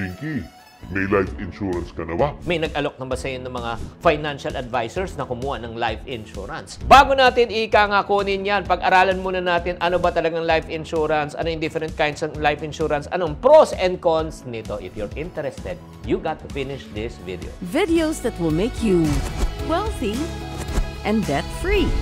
Chinky, may life insurance ka na ba? May nag-alok na ba sa ng mga financial advisors na kumuha ng life insurance? Bago natin nga kunin yan, pag-aralan muna natin ano ba talagang life insurance, ano yung different kinds of life insurance, anong pros and cons nito. If you're interested, you got to finish this video. Videos that will make you wealthy and debt-free.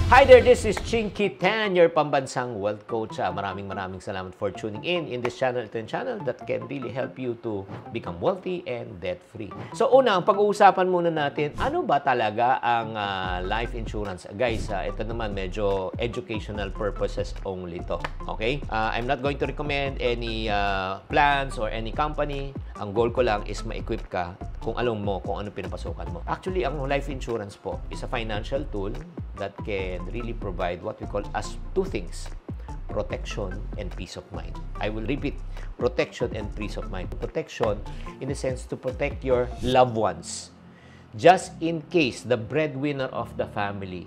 Hi there, this is Chinky Tan, your pambansang wealth coach. Maraming salamat for tuning in this channel. Ito yung channel that can really help you to become wealthy and debt-free. So una, ang pag-uusapan muna natin, ano ba talaga ang life insurance? Guys, ito naman medyo educational purposes only to. Okay? I'm not going to recommend any plans or any company. Ang goal ko lang is ma-equip ka kung alam mo kung ano pinapasukan mo. Actually, ang life insurance po is a financial tool that can really provide what we call as two things: protection and peace of mind. I will repeat, protection and peace of mind. Protection in the sense to protect your loved ones. Just in case the breadwinner of the family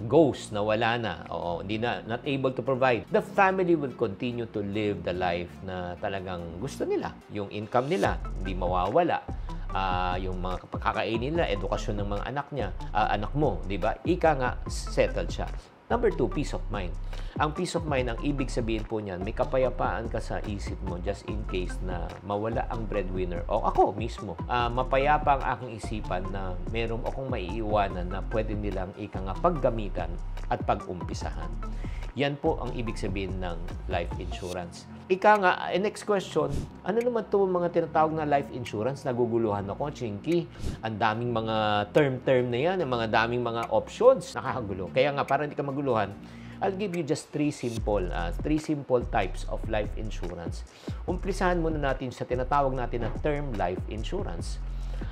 goes, nawala na, hindi na, not able to provide, the family will continue to live the life na talagang gusto nila. Yung income nila, hindi mawawala. Yung mga kakainin nila, edukasyon ng mga anak mo, di ba? Ika nga, settled siya. Number two, peace of mind. Ang peace of mind, ang ibig sabihin po niyan, may kapayapaan ka sa isip mo just in case na mawala ang breadwinner o ako mismo. Mapayapa ang aking isipan na meron akong maiiwanan na pwede nilang ika nga paggamitan at pag-umpisahan. Yan po ang ibig sabihin ng life insurance. Ika nga, next question, ano naman to mga tinatawag na life insurance? Naguguluhan ako, Chinky. Ang daming mga term na yan, ang mga daming mga options. Nakakagulo. Kaya nga, para hindi ka maguluhan, I'll give you just three simple types of life insurance. Umpisahan muna natin sa tinatawag natin na term life insurance.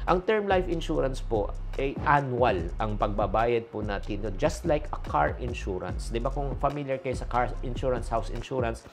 Ang term life insurance po ay annual ang pagbabayad po natin, just like a car insurance. 'Di ba kung familiar kayo sa car insurance, house insurance,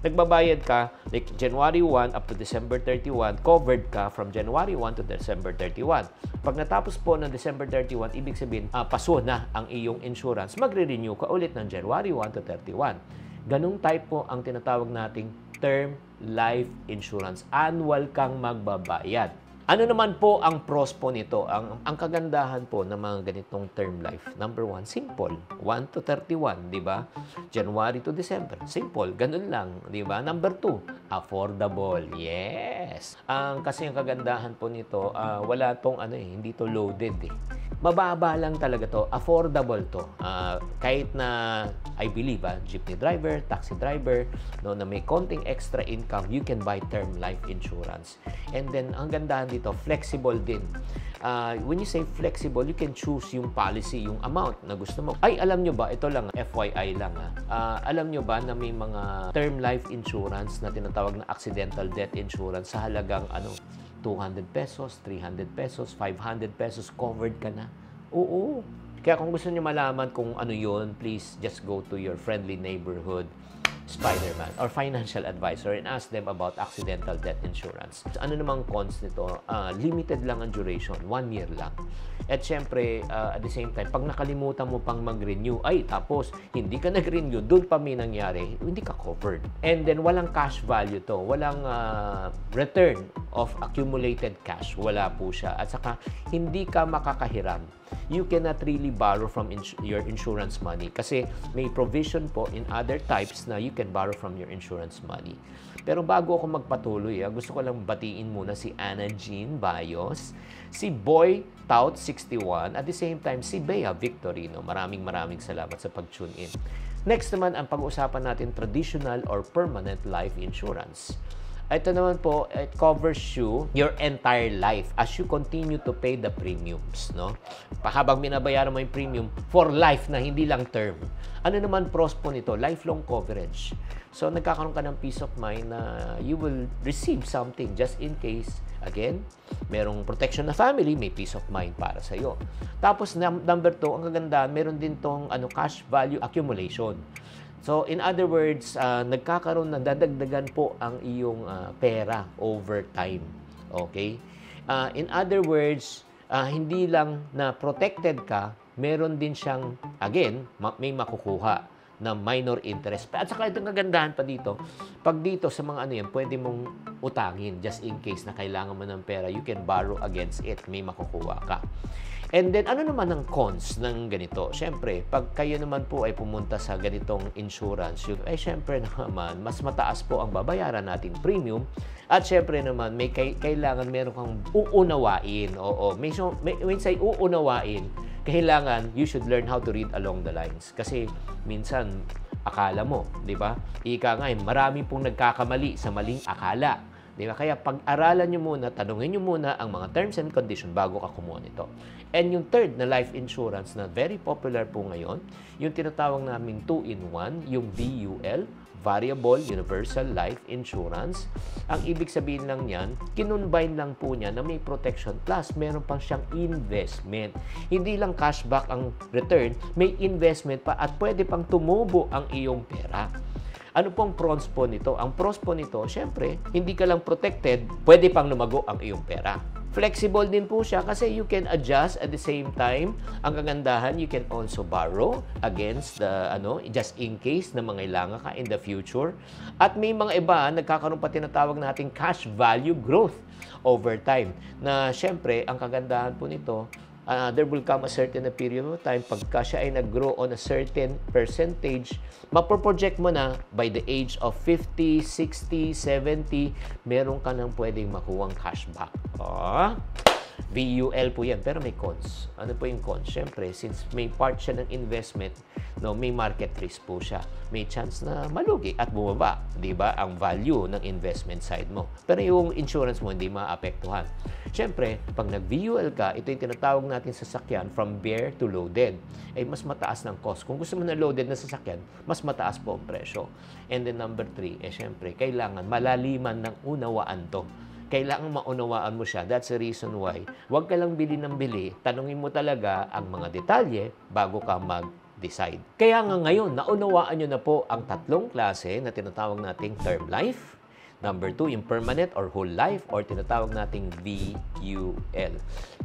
nagbabayad ka like January 1 up to December 31, covered ka from January 1 to December 31. Pag natapos po ng December 31, ibig sabihin paso na ang iyong insurance. Magre-renew ka ulit ng January 1 to 31. Ganung type po ang tinatawag nating term life insurance. Annual kang magbabayad. Ano naman po ang pros po nito? Ang kagandahan po ng mga ganitong term life. Number one, simple. 1 to 31, di ba? January to December. Simple. Ganun lang, di ba? Number two, affordable. Yes! Kasi ang kagandahan po nito, wala tong hindi to loaded eh. Mababa lang talaga to. Affordable to. Kahit na, I believe, jeepney driver, taxi driver, no, na may konting extra income, you can buy term life insurance. And then, ang gandahan dito, flexible din. When you say flexible, you can choose yung policy, yung amount na gusto mo. Ay, alam nyo ba, ito lang, FYI lang alam nyo ba na may mga term life insurance na tinatawag na accidental death insurance sa halagang 200 pesos, 300 pesos, 500 pesos, covered ka na? Oo. Kaya kung gusto nyo malaman kung ano yun, please just go to your friendly neighborhood Spider-Man or financial advisor and ask them about accidental death insurance. Ano namang cons nito? Limited lang ang duration, 1 year lang. At syempre, at the same time, pag nakalimutan mo pang mag-renew, tapos hindi ka nag-renew, doon pa may nangyari, hindi ka covered. And then, walang cash value to. Walang return of accumulated cash. Wala po siya. At saka, hindi ka makakahiram. You cannot really borrow from your insurance money kasi may provision po in other types na you can borrow from your insurance money. Pero bago ako magpatuloy, gusto ko lang batiin muna si Anna Jean Bayos, si Boy Tout 61, at the same time si Bea Victorino. Maraming salamat sa pag-tune in. Next naman, ang pag-uusapan natin, traditional or permanent life insurance. Ito naman po, it covers you your entire life as you continue to pay the premiums, no? Habang binabayaran mo yung premium for life na hindi lang term. Ano naman pros po nito? Lifelong coverage. So, nagkakaroon ka ng peace of mind na you will receive something just in case, again, merong protection na family, may peace of mind para sa iyo. Tapos, number 2, ang kagandahan, meron din tong cash value accumulation. So, in other words, nagkakaroon na dadagdagan po ang iyong pera over time. Okay? In other words, hindi lang na protected ka, meron din siyang, again, may makukuha. na minor interest. At saka itong kagandahan pa dito, pag dito sa mga ano yan, pwede mong utangin just in case na kailangan mo ng pera, you can borrow against it, may makukuha ka. And then, ano naman ang cons ng ganito? Siyempre, pag kayo naman po ay pumunta sa ganitong insurance, ay siyempre naman, mas mataas po ang babayaran nating premium. At siyempre naman, may kailangan meron kang uunawain. Oo, may say uunawain, kailangan you should learn how to read along the lines. Kasi minsan, akala mo, di ba? Ika nga, marami pong nagkakamali sa maling akala. Di ba? Kaya pag-aralan nyo muna, tanungin nyo muna ang mga terms and conditions bago ka kumuha nito. And yung third na life insurance na very popular po ngayon, yung tinatawag naming 2-in-1, yung VUL, Variable Universal Life Insurance. Ang ibig sabihin lang yan, kinonbine lang po niya na may protection plus meron pang siyang investment. Hindi lang cashback ang return, may investment pa at pwede pang tumubo ang iyong pera. Ano pong pros po nito? Ang pros po nito, syempre, hindi ka lang protected, pwede pang lumago ang iyong pera. Flexible din po siya kasi you can adjust at the same time. Ang kagandahan, you can also borrow against the, just in case na mangailangan ka in the future. At may mga iba, nagkakaroon pa tinatawag nating cash value growth over time. Na syempre, ang kagandahan po nito, there will come a certain period of time pagka siya ay nag-grow on a certain percentage, mapoproject mo na by the age of 50, 60, 70, meron ka nang pwedeng makuwang cashback. VUL po yan, pero may cons. Ano po yung cons? Siyempre, since may part siya ng investment, may market risk po siya. May chance na malugi at bumaba, di ba, ang value ng investment side mo. Pero yung insurance mo hindi maapektuhan. Siyempre, pag nag-VUL ka, ito yung tinatawag natin sasakyan from bare to loaded. Ay mas mataas ng cost. Kung gusto mo na loaded na sasakyan, mas mataas po ang presyo. And then number 3, siyempre, kailangan malaliman ng unawaan to. Kailangan maunawaan mo siya. That's the reason why. Huwag ka lang bili ng bili. Tanungin mo talaga ang mga detalye bago ka mag-decide. Kaya nga ngayon, naunawaan nyo na po ang tatlong klase na tinatawag nating term life. Number 2, yung permanent or whole life or tinatawag nating VUL.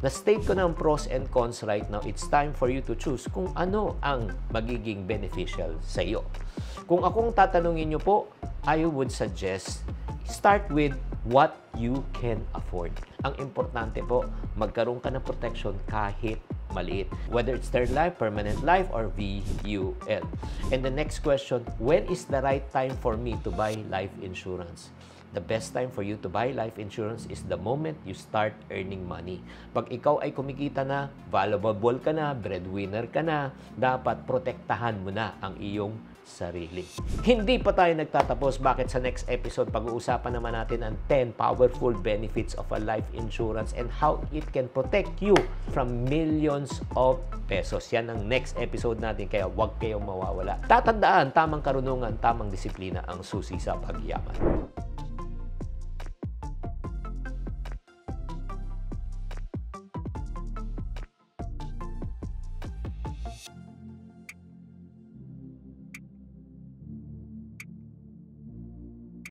Na-state ko na ang pros and cons right now. It's time for you to choose kung ano ang magiging beneficial sa iyo. Kung akong tatanungin nyo po, I would suggest start with what you can afford. Ang importante po, magkaroon ka ng protection kahit maliit. Whether it's term life, permanent life, or VUL. And the next question, when is the right time for me to buy life insurance? The best time for you to buy life insurance is the moment you start earning money. Pag ikaw ay kumikita na, valuable ka na, breadwinner ka na, dapat protektahan mo na ang iyong sarili. Hindi pa tayo nagtatapos. Bakit sa next episode, pag-uusapan naman natin ang 10 powerful benefits of a life insurance and how it can protect you from millions of pesos. Yan ang next episode natin, kaya huwag kayong mawawala. Tatandaan, tamang karunungan, tamang disiplina ang susi sa pagyaman.